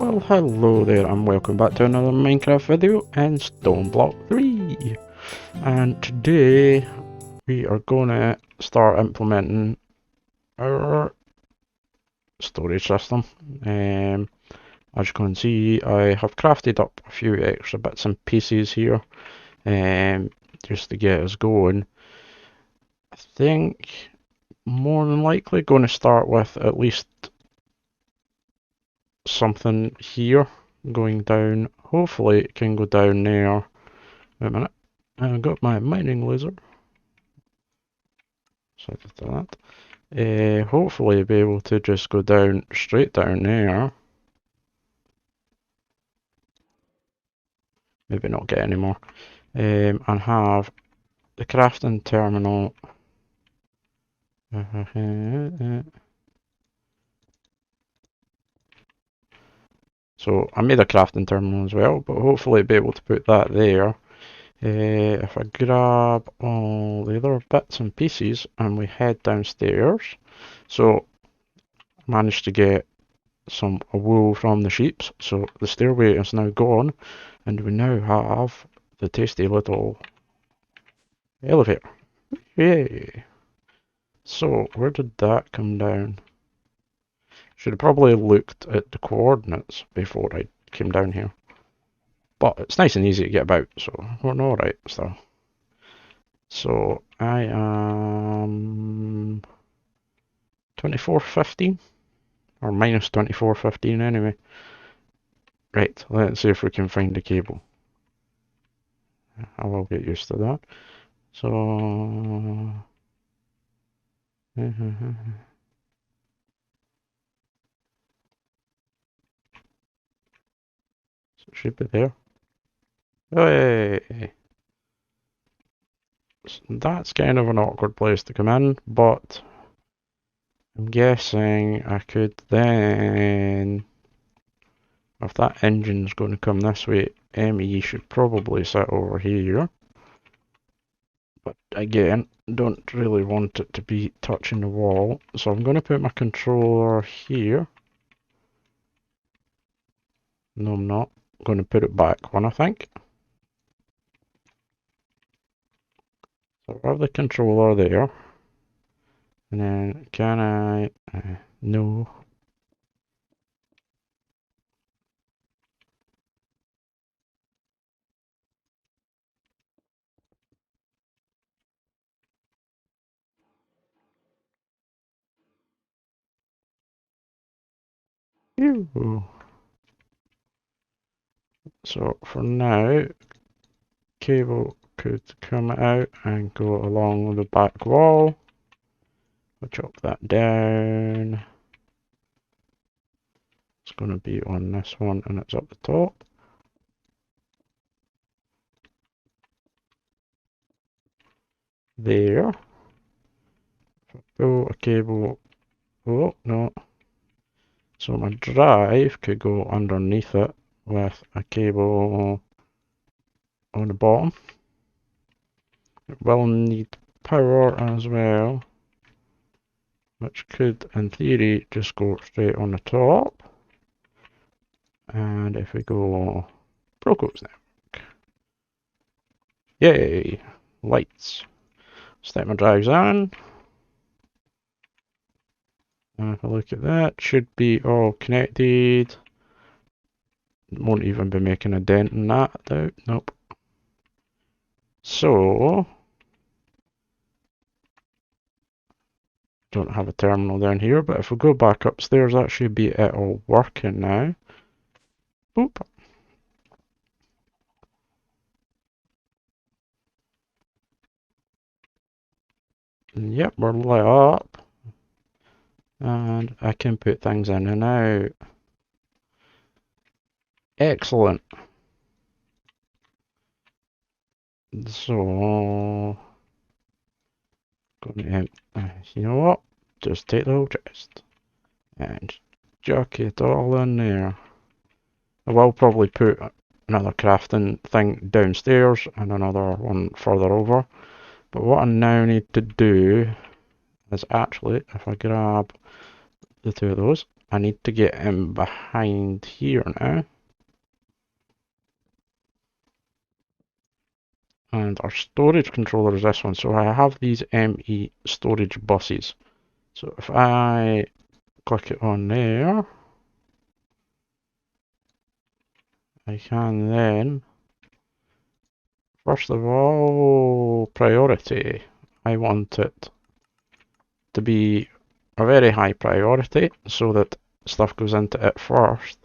Well, hello there and welcome back to another Minecraft video in StoneBlock 3. And today we are going to start implementing our storage system. As you can see, I have crafted up a few extra bits and pieces here just to get us going. I think more than likely going to start with at least something here going down. Hopefully it can go down there. Wait a minute. I've got my mining laser. So I did that. Hopefully be able to just go down straight down there. Maybe not get any more. And have the crafting terminal. So I made a crafting terminal as well, but hopefully be able to put that there. If I grab all the other bits and pieces and we head downstairs. So I managed to get some wool from the sheep, so the stairway is now gone and we now have the tasty little elevator. Yay! So where did that come down? Should have probably looked at the coordinates before I came down here. But it's nice and easy to get about, so we're alright still. So I am 2415 or minus 2415 anyway. Right, let's see if we can find the cable. I will get used to that. So it should be there. Hey! That's kind of an awkward place to come in, but I'm guessing I could then, if that engine's going to come this way, ME should probably sit over here. But again, don't really want it to be touching the wall, so I'm going to put my controller here. No, I'm not. I'm going to put it back one, I think. So I have the controller there. And then can I... no. Ew. So for now, cable could come out and go along the back wall. We'll chop that down. It's going to be on this one and it's up the top. There. Pull a cable. Oh, no. So my drive could go underneath it with a cable on the bottom. It will need power as well, which could, in theory, just go straight on the top. And if we go Proco's network. Yay! Lights. Stick my drives on. And if I look at that, should be all connected. Won't even be making a dent in that, though. Nope. So, don't have a terminal down here, but if we go back upstairs, that should be it all working now. Boop. Yep, we're lit up. And I can put things in and out. Excellent. So, you know what? Just take the whole chest and chuck it all in there. I will probably put another crafting thing downstairs and another one further over. But what I now need to do is actually, if I grab the two of those, I need to get in behind here now. And our storage controller is this one. So I have these ME storage buses. So if I click it on there, I can then, first of all, priority. I want it to be a very high priority so that stuff goes into it first.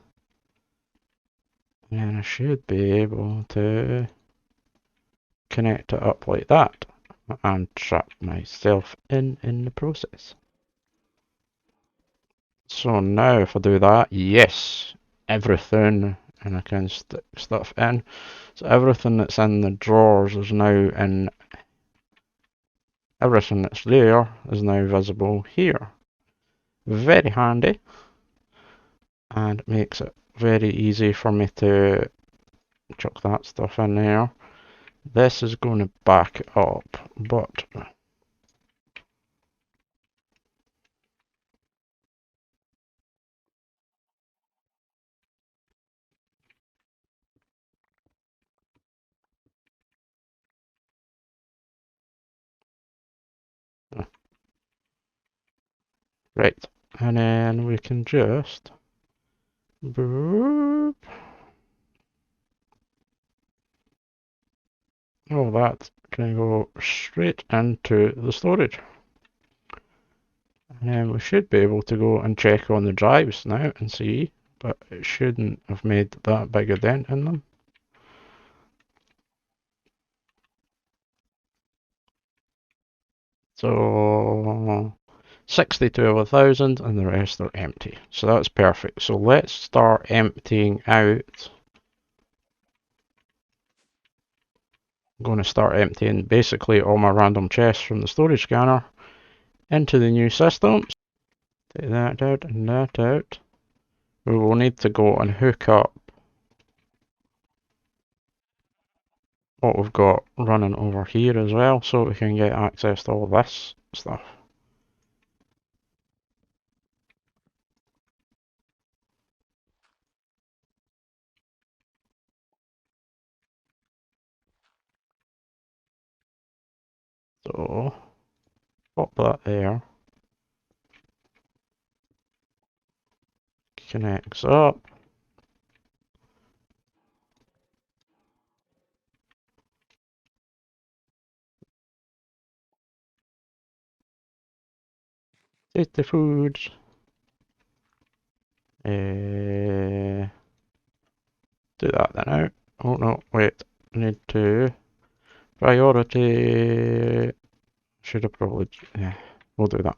And I should be able to connect it up like that and trap myself in the process. So now if I do that, yes, everything, and I can stick stuff in. So everything that's in the drawers is now in, everything that's there is now visible here. Very handy, and it makes it very easy for me to chuck that stuff in there. This is going to back up, but right, and then we can just boop. Oh, that can go straight into the storage. And then we should be able to go and check on the drives now and see, but it shouldn't have made that big a dent in them. So 62 of 1,000 and the rest are empty. So that's perfect. So let's start emptying out. I'm going to start emptying basically all my random chests from the storage scanner into the new system. Take that out and that out. We will need to go and hook up what we've got running over here as well so we can get access to all this stuff. So pop that there. Connects up. Take the foods. Do that then out. Oh no, wait. I need to priority. Should have probably. Yeah, we'll do that.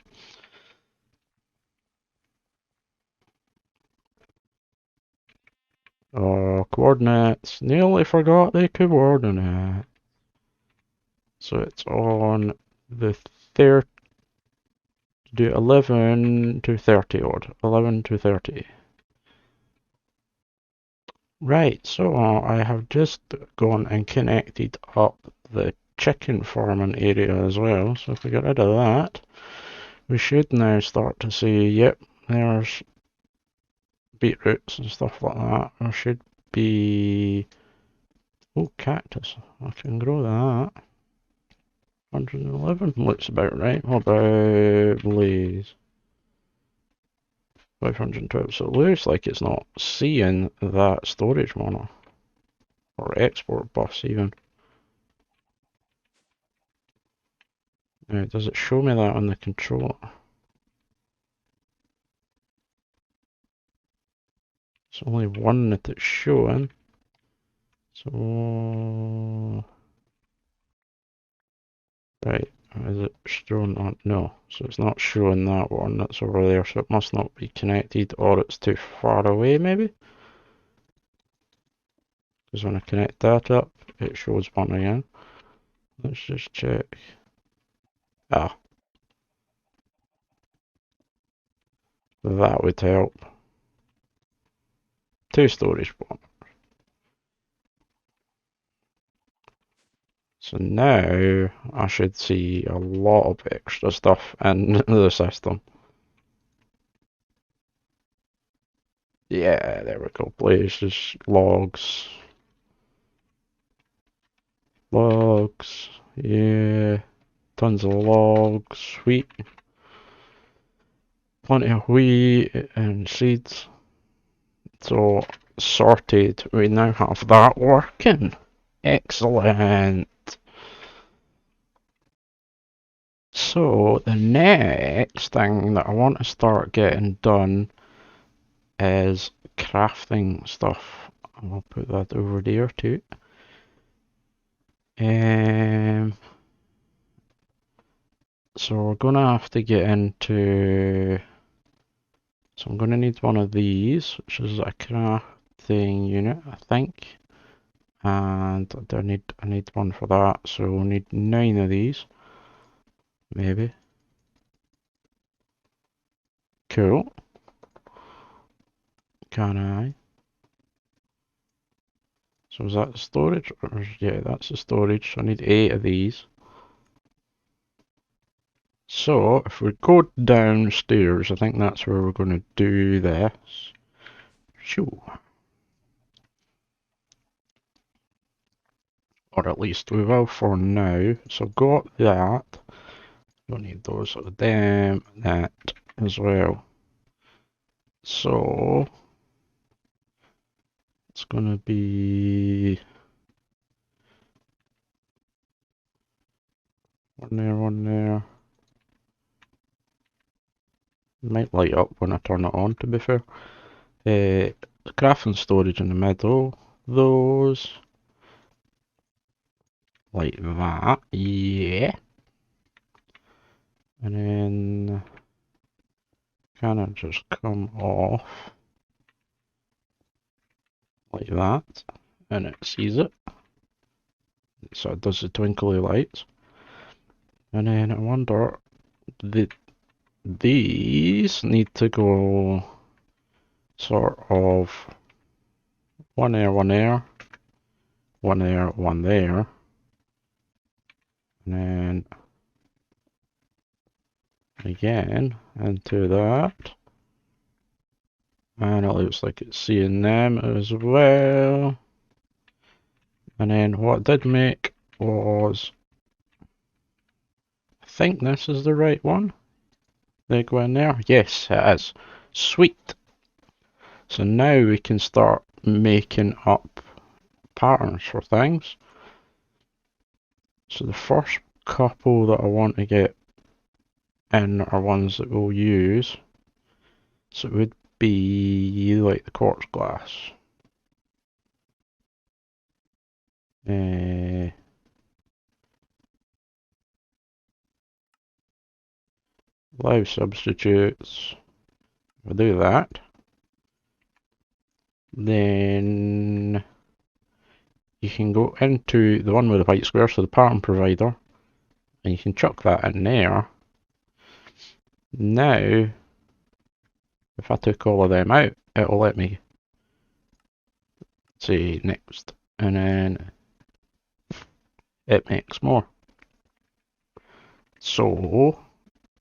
Oh, coordinates. Nearly forgot the coordinate. So it's on the third. Do 11 to 30 odd. 11 to 30. Right, so I have just gone and connected up the chicken farming area as well. So if we get rid of that, we should now start to see, yep, there's beetroots and stuff like that. There should be, oh, cactus. I can grow that. 111 looks about right. What about blaze? 512. So it looks like it's not seeing that storage mono or export bus even. Now, does it show me that on the controller? It's only one that it's showing. So, right, is it showing on? No, so it's not showing that one that's over there, so it must not be connected, or it's too far away maybe? Because when I connect that up, it shows one again. Let's just check. Ah, that would help. Two storage bombs. So now I should see a lot of extra stuff in the system. Yeah, there we go. Blazes, logs. Logs. Yeah. Tons of logs. Wheat. Plenty of wheat and seeds. So, sorted. We now have that working. Excellent. So, the next thing that I want to start getting done is crafting stuff. I'll put that over there too. So we're gonna have to get into. So I'm gonna need one of these, which is a crafting unit, I think. And I need one for that, so we'll need 9 of these. Maybe. Cool. Can I? So is that the storage? Yeah, that's the storage. So I need 8 of these. So if we go downstairs, I think that's where we're going to do this. Shoo. Or at least we will for now. So got that. Don't need those. So them, that as well. So it's going to be one there. Might light up when I turn it on, to be fair. Crafting storage in the middle. Those. Like that. Yeah. And then kind of just come off like that. And it sees it. So it does the twinkly lights. And then I wonder, these need to go sort of one there, one there, one there, one there, and then again into that. And it looks like it's seeing them as well. And then what I did make was, I think this is the right one. They go in there. Yes, it is. Sweet. So now we can start making up patterns for things. So the first couple that I want to get in are ones that we'll use. So it would be like the quartz glass. Live substitutes. We'll do that. Then you can go into the one with the white square, so the pattern provider, and you can chuck that in there. Now, if I took all of them out, it'll let me say next, and then it makes more. So,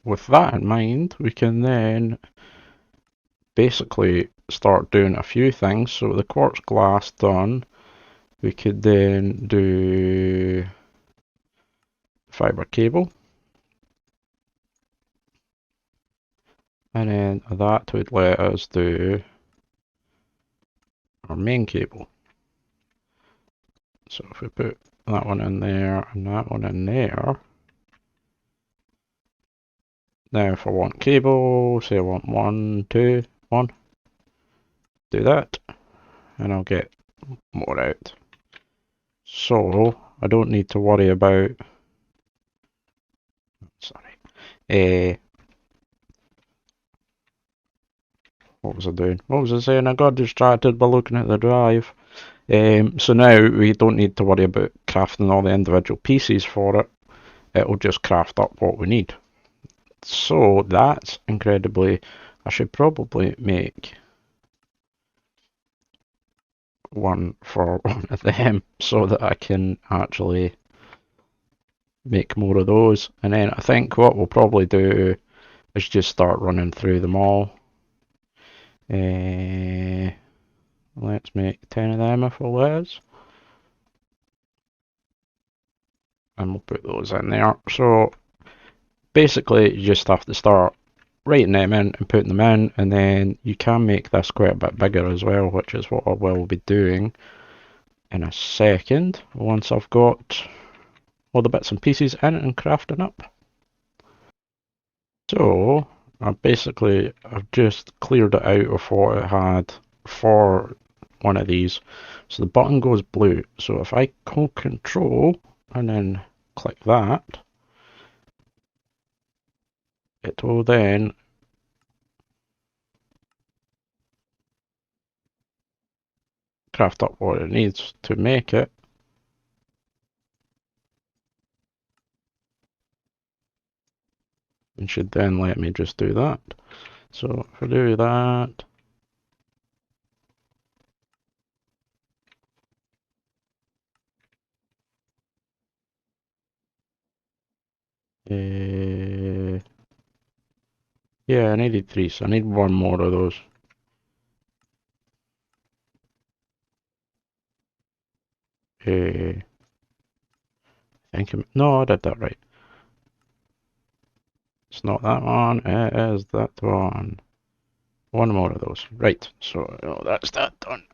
with that in mind, we can then basically start doing a few things. So with the quartz glass done, we could then do fiber cable. And then that would let us do our main cable. So if we put that one in there and that one in there. Now if I want cable, say I want 1, 2, 1. Do that. And I'll get more out. So I don't need to worry about, sorry, what was I doing? What was I saying? I got distracted by looking at the drive. So now we don't need to worry about crafting all the individual pieces for it. It'll just craft up what we need. So that's incredibly, I should probably make one for one of them so that I can actually make more of those. And then I think what we'll probably do is just start running through them all. Let's make 10 of them if we'll let. And we'll put those in there. So basically you just have to start writing them in and putting them in, and then you can make this quite a bit bigger as well, which is what I will be doing in a second once I've got all the bits and pieces in it and crafting up. So I've just cleared it out of what it had for one of these. So the button goes blue. So if I hold control and then click that, it will then craft up what it needs to make it. And should then let me just do that. So if I do that, yeah, I needed 3, so I need 1 more of those. I think no, I did that right. It's not that one, it is that one. 1 more of those. Right, so oh, that's that done.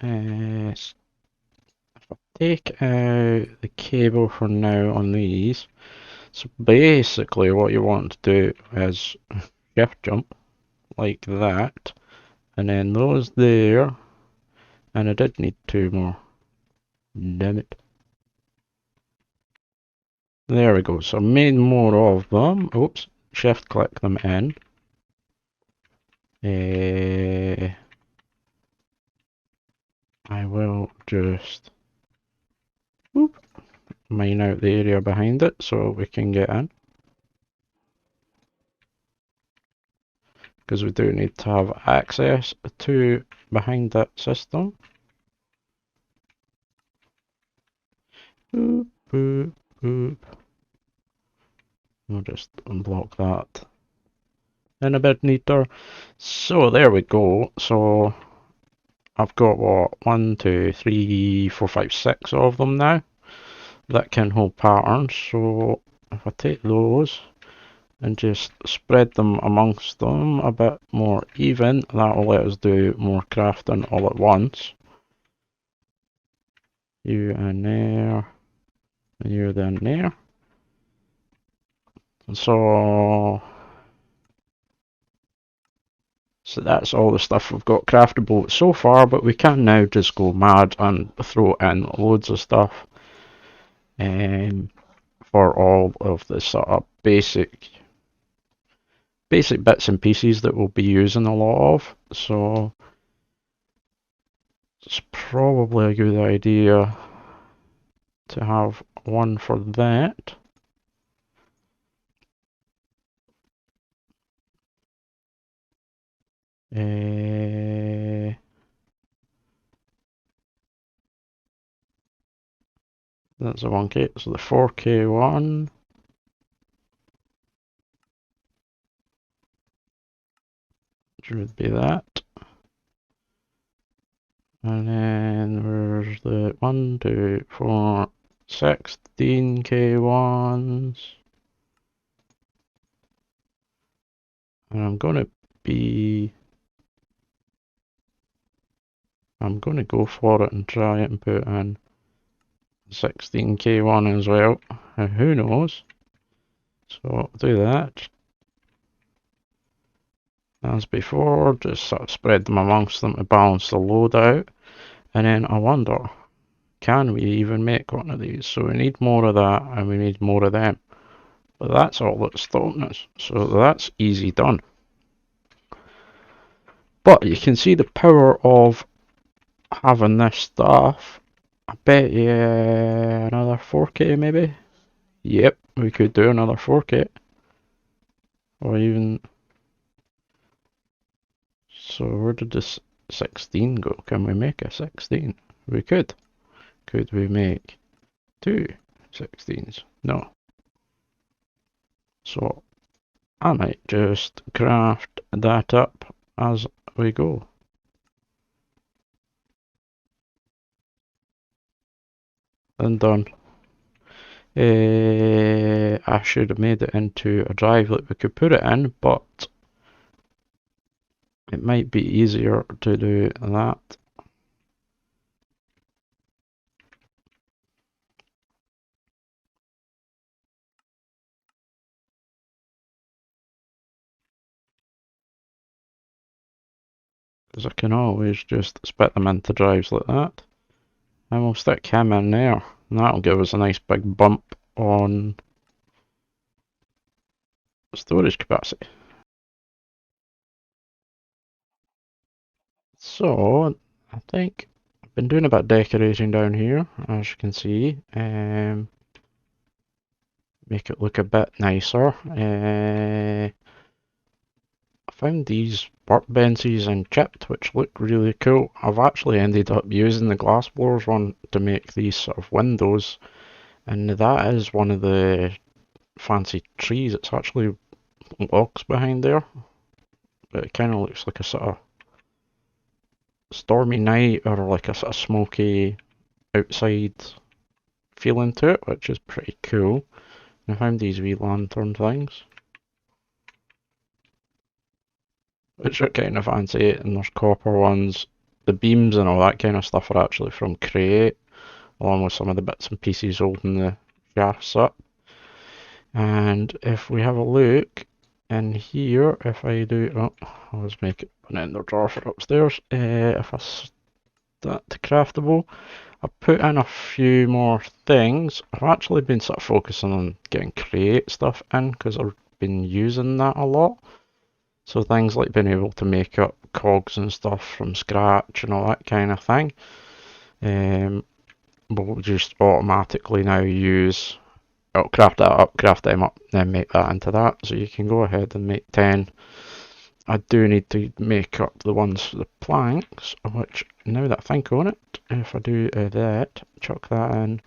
If I take out the cable for now on these, so basically what you want to do is shift jump like that, and then those there, and I did need 2 more. Damn it. There we go. So I made more of them. Oops. Shift click them in. I will just whoop, mine out the area behind it so we can get in. Because we do need to have access to behind that system. Boop, boop, boop. We'll just unblock that in a bit neater. So there we go. So I've got what, 1, 2, 3, 4, 5, 6 of them now that can hold patterns. So if I take those and just spread them amongst them a bit more even, that will let us do more crafting all at once. You in there, and you then there. So that's all the stuff we've got craftable so far, but we can now just go mad and throw in loads of stuff for all of the sort of basic bits and pieces that we'll be using a lot of. So it's probably a good idea to have one for that. That's a 1K, so the 4K one should be that. And then where's the 1, 2, 4, 16K ones? And I'm gonna go for it and try it and put in 16K one as well. And who knows? So I'll do that. As before, just sort of spread them amongst them to balance the load out. And then I wonder, can we even make one of these? So we need more of that and we need more of them. But that's all that's stopping us. So that's easy done. But you can see the power of having this stuff. I bet you another 4K maybe? Yep, we could do another 4K. Or even... So where did this 16 go? Can we make a 16? We could. Could we make 2 16s? No. So I might just craft that up as we go. And done. I should have made it into a drive that we could put it in, but it might be easier to do that. Because I can always just split them into drives like that. And we'll stick him in there. And that'll give us a nice big bump on storage capacity. So, I think I've been doing a bit of decorating down here, as you can see. Make it look a bit nicer. I found these workbenches and chipped, which look really cool. I've actually ended up using the glass blowers one to make these sort of windows, and that is one of the fancy trees. It's actually logs behind there, but it kind of looks like a sort of stormy night or like a sort of smoky outside feeling to it, which is pretty cool. And I found these wee lantern things, which are kind of fancy, and there's copper ones. The beams and all that kind of stuff are actually from Create, along with some of the bits and pieces holding the shafts up. And if we have a look in here, if I do, oh, I'll just make it an ender drawer for upstairs. If I start to craftable, I put in a few more things. I've actually been sort of focusing on getting Create stuff in because I've been using that a lot. So things like being able to make up cogs and stuff from scratch and all that kind of thing. We'll just automatically now use, I'll craft that up, craft them up, then make that into that. So you can go ahead and make 10. I do need to make up the ones for the planks, which now that I think on it, if I do that, chuck that in,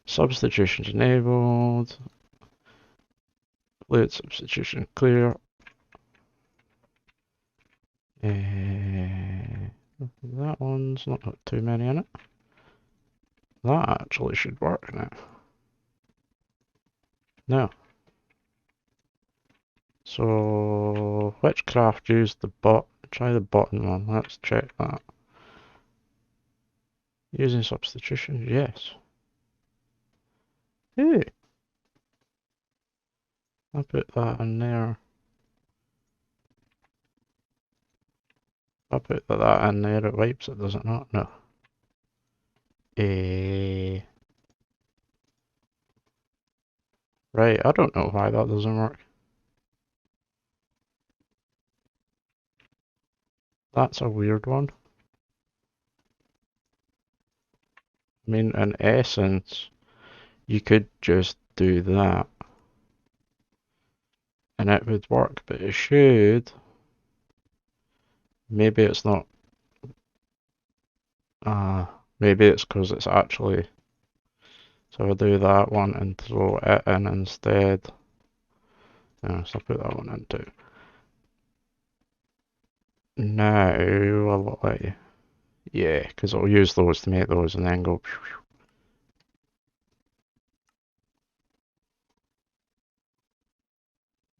substitutions enabled, fluid substitution clear. That one's not got too many in it. That actually should work now. No. So, which craft used the bot? Try the bottom one. Let's check that. Using substitution, yes. Hey, I put that in there. I put that in there, it wipes it, does it not? No. Right, I don't know why that doesn't work. That's a weird one. I mean, in essence, you could just do that and it would work, but it should. Maybe it's not. Maybe it's because it's actually. So I'll do that one and throw it in instead. Yeah, so I'll put that one in too. Now I'll let you. Yeah, because I'll use those to make those and then go.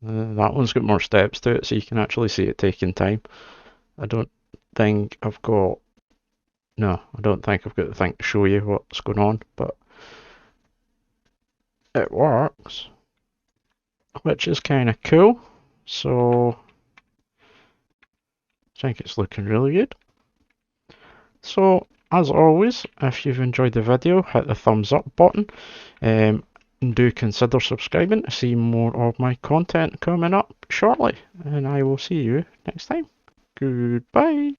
That one's got more steps to it, so you can actually see it taking time. I don't think I've got. No, I don't think I've got the thing to show you what's going on, but it works, which is kind of cool. So I think it's looking really good. So as always, if you've enjoyed the video, hit the thumbs up button. Do consider subscribing to see more of my content coming up shortly. And I will see you next time. Goodbye.